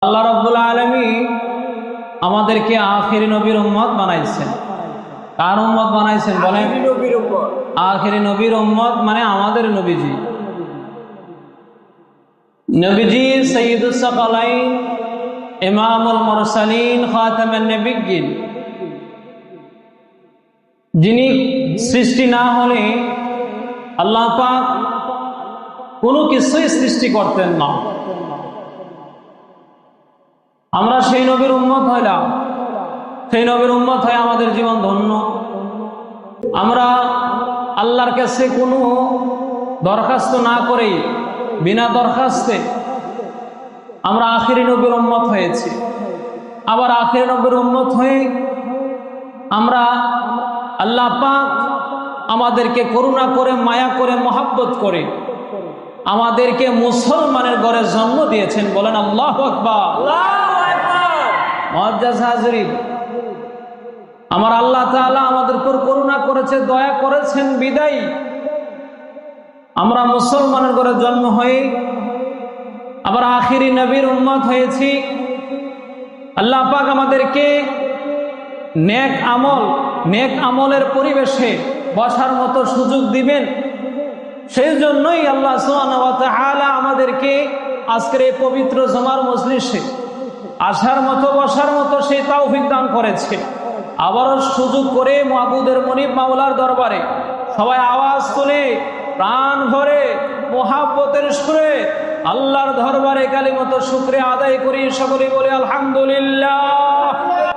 আল্লাহ রাব্বুল আলামিন আমাদেরকে আখিরি নবীর উম্মত বানাইছেন। কার উম্মত বানাইছেন বলেন? আখিরি নবীর উম্মত মানে আমাদের নবীজি। নবীজি সাইয়্যিদুস সাকালাইন, ইমামুল মুরসালিন, খাতামুন নবিয়্যিন, যিনি সৃষ্টি না হলে আল্লাহ পাক কোনো কিছুই সৃষ্টি করতেন না। আমরা সেই নবীর উম্মত হইলাম, সেই নবীর উম্মত হয়ে আমাদের জীবন ধন্য। আমরা আল্লাহর কাছে কোনো দরখাস্ত না করেই বিনা দরখাস্তে আমরা আখিরি নবীর উম্মত হয়েছি। আবার আখিরি নবীর উম্মত হয়ে আমরা আল্লাহ পাক আমাদেরকে করুণা করে, মায়া করে, মহাব্বত করে আমাদেরকে মুসলমানের ঘরে জন্ম দিয়েছেন। বলেন আল্লাহু আকবার। মুআজ্জাজ হাজিরিন, আমার আল্লাহ তাআলা আমাদের উপর করুণা করেছে, দয়া করেছেন বিদায়ী আমরা মুসলমানের ঘরে জন্ম হয়ে আবার আখিরি নবীর উম্মত হয়েছি। আল্লাহ পাক আমাদেরকে নেক আমলের পরিবেশে বসার মতো সুযোগ দিবেন। সেই জন্যই আল্লাহ সুবহানাহু ওয়া তাআলা আমাদেরকে আজকের এই পবিত্র জুমার মজলিসে আসার মতো, বসার মতো সেই তৌফিক দান করেছে। আবারও সুযোগ করে মাবুদের মনিব মাওলার দরবারে সবাই আওয়াজ তুলে প্রাণ ভরে মুহাব্বতের সুরে আল্লাহর দরবারে কালিমাত শুকরিয়া আদায় করি। সকলে বলে আলহামদুলিল্লাহ।